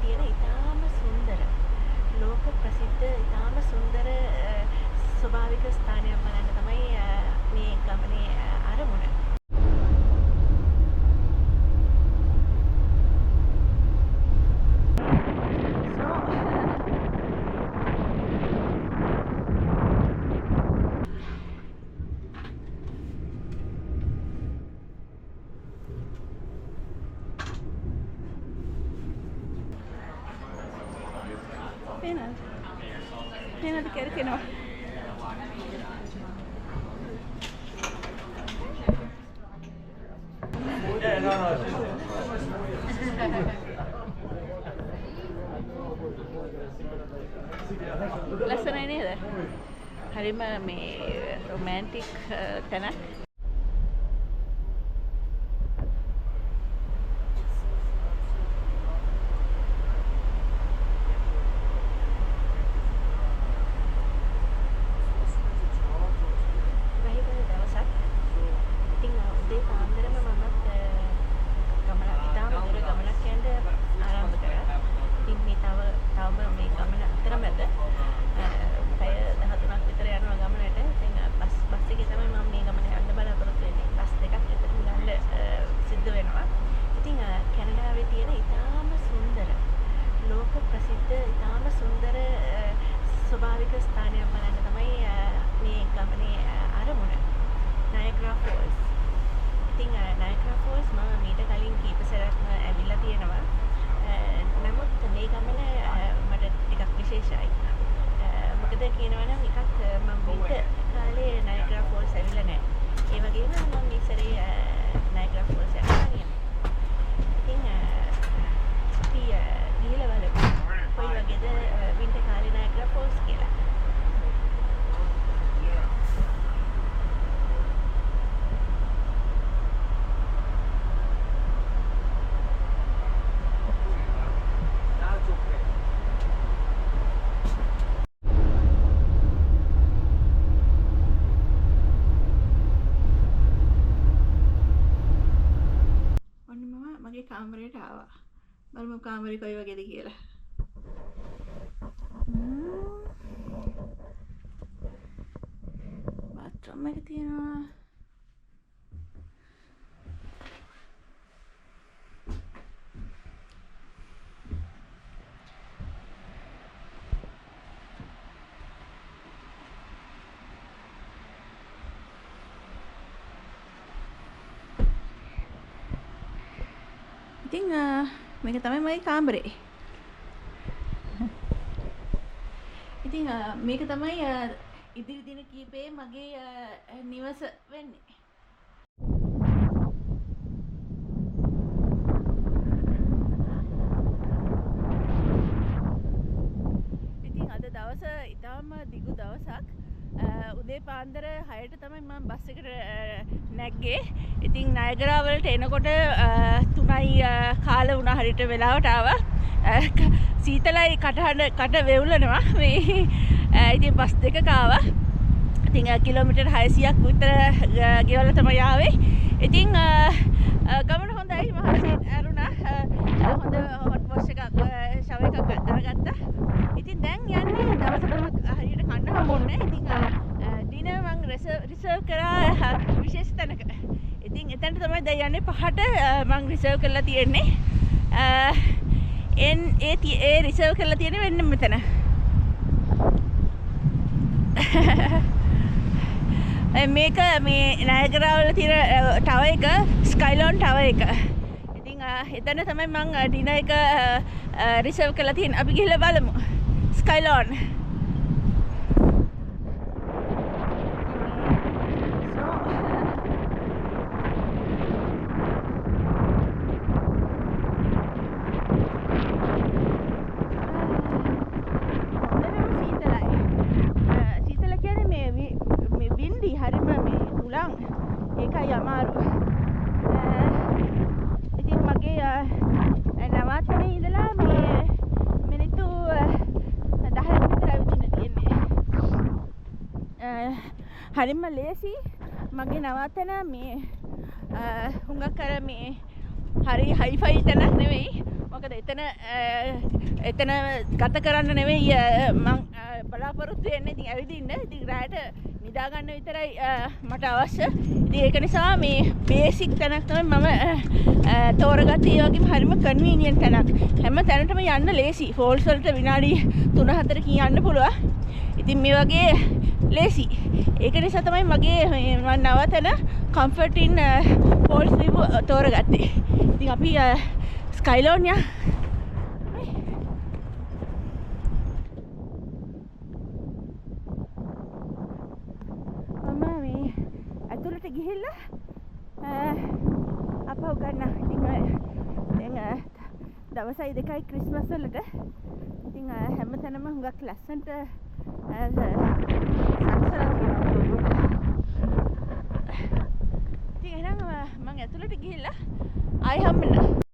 තියෙන ඉතාම සුන්දර ලෝක ප්‍රසිද්ධ ඉතාම සුන්දර ස්වභාවික ස්ථානයක් බලන්න තමයි මේ ගමනේ අරමුණ. Penat kerkeනවා. ලස්සනයි නේද? හරිම මේ රොමැන්ටික් තැනක්. ස්වභාවික ස්ථානයක් බලන්න තමයි මේ ගමනේ අරමුණ. Niagara Falls. ඉතින් Niagara Falls මම මීට කලින් කීප සැරයක්ම ඇවිල්ලා තියෙනවා. නමුත් මේ ගමන මට ටිකක් විශේෂයි. මොකද කියනවා නම් එකක් මම වින්ටර් කාලේ Niagara Falls ඇවිල්ලා නැහැ. ඒ වගේම මම මේ සැරේ Niagara Falls යනවා කියනවා. ඉතින් අපි ගිහලා බලමු. කොයි වගේද වින්ටර් කාලේ Niagara Falls කියලා. මගේ කාමරයට ආවා. බලමු කාමරේ කොයි වගේද කියලා. බාත්රූම් එක තියෙනවා. ඉතින් මේක තමයි මගේ කාමරේ. ඉතින් මේක තමයි ඉදිරි දින කීපේ මගේ නිවස වෙන්නේ. ඉතින් අද දවස ඉතාම දිගු දවසක්. උදේ පාන්දර 6ට තමයි මම බස් එකට නැග්ගේ. ඉතින් නයගරා වලට එනකොට 3යි කාල වුණා හරියට වෙලාවට ආවා. සීතලයි කට වෙවුලනවා මේ. ඉතින් බස් දෙකක ආවා. ඉතින් කිලෝමීටර් 600ක් විතර ගෙවලා තමයි ආවේ. ඉතින් ගමන හොඳයි. මහසීත් ඇරුණා. හොඳ හොට් වොෂ් එකක් ෂවර් එකක් දාගත්තා. ඉතින් දැන් යන්නේ දවසකට හරියට කන්න හම්බුනේ. ඉතින් ඩිනර් මං රිසර්ව් කරා විශේෂ තැනක. ඉතින් එතනට තමයි දැන් යන්නේ 5ට මං රිසර්ව් කරලා තියෙන්නේ. ඒ රිසර්ව් කරලා තියෙන්නේ වෙන්න මෙතන. මේක මේ නයගරා වල තියෙන ටවර් එක ස්කයිලෝන් ටවර් එක. ඉතින් එතන තමයි මං ඩිනර් එක රිසර්ව් කරලා තියෙන්නේ. අපි ගිහලා බලමු. ස්කයිලෝන්. ඒකයි අමාරු. ඉතින් මගේ නවත්තනේ ඉඳලා මේ මිනිත්තු 10ක් විතර ඇවිදින්න තියෙන්නේ. හරිම ලේසි. මගේ නවත්තන මේ හුඟක් අර මේ හරි හයිෆයි තැනක් නෙවෙයි. මොකද එතන ගත කරන්න නෙවෙයි මං බලාපොරොත්තු වෙන්නේ. ඉතින් ඇවිදින්න. ඉතින් රායට නිදා ගන්න විතරයි මට අවශ්‍ය. ඉතින් ඒක නිසා මේ බේසික් තැනක් තමයි මම තෝරගත්තේ. ඒ වගේම හරිම කන්වීනියන්ට් තැනක්. හැම තැනටම යන්න ලේසි. ෆෝල්ස් වලට විනාඩි 3-4කින් යන්න පුළුවන්. ඉතින් මේ වගේ ලේසි. ඒක නිසා තමයි මගේ මම නවතන කම්ෆර්ට් ඉන් ෆෝල්ස් වීව් තෝරගත්තේ. ඉතින් අපි ස්කයිලෝන් ඇතුළට ගිහිල්ලා අපව ගන්න. ඉතින් දැන් දවසයි දෙකයි ක්‍රිස්මස් වලට. ඉතින් හැමතැනම හුඟක් ලස්සනට සකසලා තියෙනවා. ඉතින් එහෙනම් මම ඇතුළට ගිහිල්ලා ආයෙ හම්බෙන්න.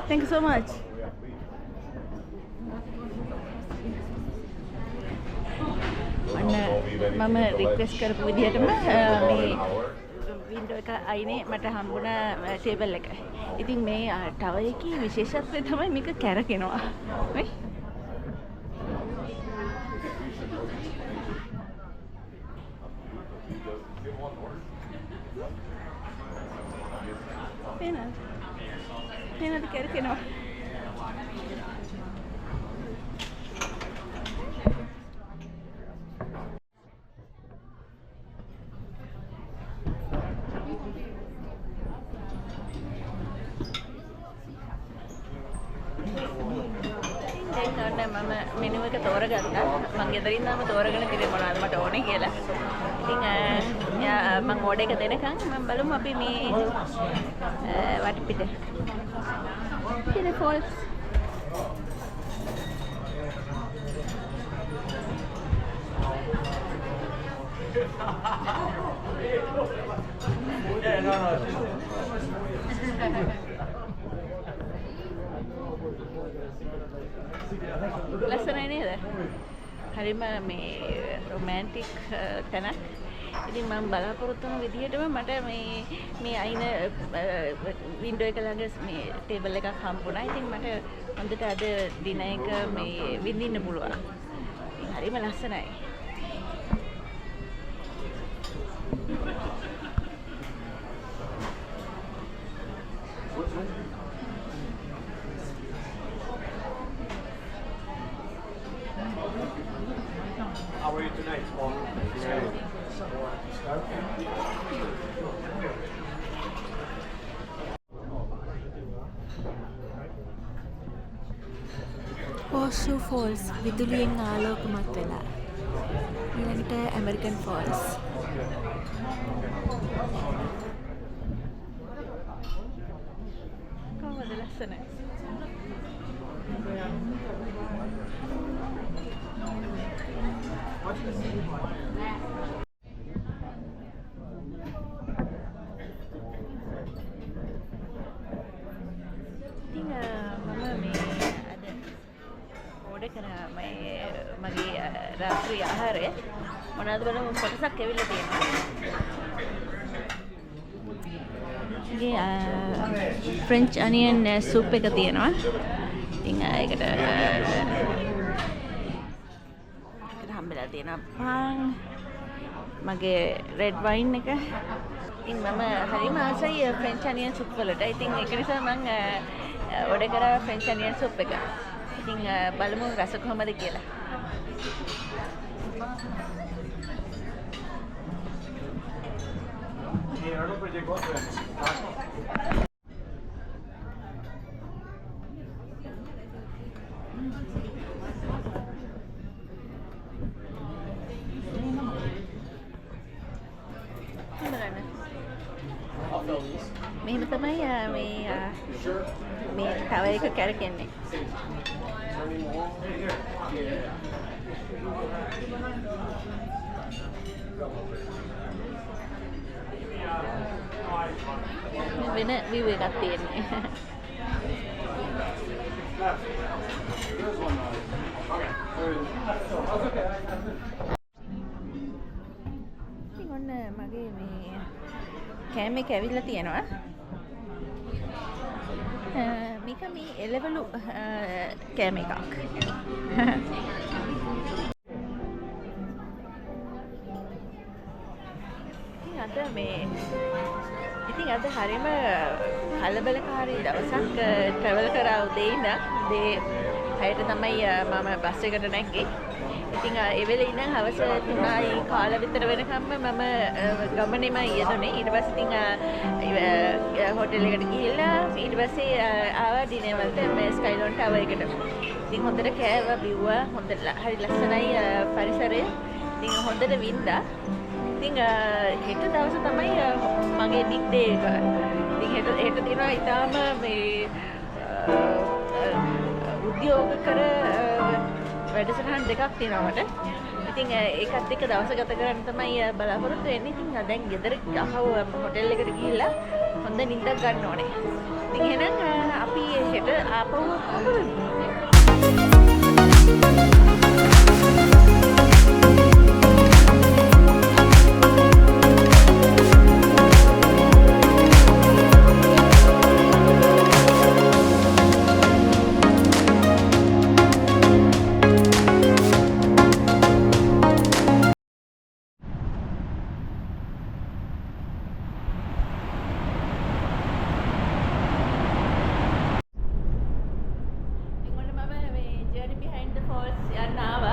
Thank you so much. මම රික්වෙස්ට් කරපු විදිහටම මේ වින්ඩෝ එක අයිනේ මට හම්බුණා ටේබල් එක. ඉතින් මේ ටවර් එකේ විශේෂත්වය තමයි මේක කැරකෙනවා. නේ? Pena කැරකෙනවා. මම මෙනු එක තෝරගත්තා. මම ගෙදරින් ඉඳන්ම තෝරගෙන ඉතින් මොනවද මට ඕනේ කියලා. ඉතින් මම ඕඩර් එක දෙනකන් මම බලමු අපි මේ වටපිට. ඉතින් ෆෝල්ස් ලස්සනයි නේද? හරිම මේ රොමැන්ටික් තැනක්. ඉතින් මම බලාපොරොත්තු වුණු විදිහටම මට මේ අයින වින්ඩෝ එක ළඟ මේ ටේබල් එකක් හම්බුණා. ඉතින් මට හොඳට අද දින එක මේ විඳින්න පුළුවන්. ඉතින් හරිම ලස්සනයි. How are you tonight, Paul? Horseshoe Falls විදුලියෙන් ආලෝකමත් වෙලා. ඊළඟට ඇමරිකන් ෆෝල්ස්. කොහොමද ලස්සනයි? මගේ රාත්‍රී ආහාරය මොනවද බලමු කොටසක් ඇවිල්ලා තියෙනවා. ඉතින් ෆ්‍රෙන්ච් අනියන් සූප් එක තියෙනවා. ඉතින් ඒකට හම්බෙලා තියෙනවා පාන් මගේ රෙඩ් වයින් එක. ඉතින් මම හරිම ආසයි ෆ්‍රෙන්ච් අනියන් සුප් වලට. ඉතින් ඒක නිසා මම ඕඩර් කරා ෆ්‍රෙන්ච් අනියන් සුප් එක. ඉතින් බලමු රස කොහමද කියලා. Hey, ahora pues llegó. මෙහෙම තමයි මේ තව එක කැරකෙන්නේ. වෙන view එකක් තියෙන්නේ. ඉතින් ඔන්න මගේ මේ කෑම එක ඇවිල්ලා තියෙනවා. මේක මේ එළවලු කෑම එකක්. ඉතින් අද හරිම කලබලකාරී දවසක්. ට්‍රැවල් කරා උදේ ඉඳන් උදේ 6ට තමයි මම බස් එකට නැග්ගේ. ඉතින් ඒ වෙලේ ඉඳන් හවස 3යි කාල විතර වෙනකම්ම මම ගමනේම යෙදුනේ. ඊට පස්සේ ඉතින් හොටෙල් එකට ගිහිල්ලා ඊට පස්සේ ආවා ඩිනර් වලට මේ ස්කයිලෝන් ටවර් එකට. ඉතින් හොඳට කෑවා බිව්වා. හොඳ හරි ලස්සනයි පරිසරය. ඉතින් හොඳට වින්දා. ඉතින් හෙට දවස තමයි මගේ බිග් ඩේ එක. ඉතින් හෙට දිනවා ඊටාම මේ උද්‍යෝග කර වැඩසටහන් දෙකක් තියෙනවා මට. ඉතින් ඒකත් එක්ක දවස ගත කරන්න තමයි බලාපොරොත්තු වෙන්නේ. ඉතින් දැන් ගෙදර ආව හොටෙල් එකට ගිහිල්ලා හොඳ නිින්දක් ගන්න ඕනේ. ඉතින් එහෙනම් අපි හෙට ආපහු යන්න ආවා.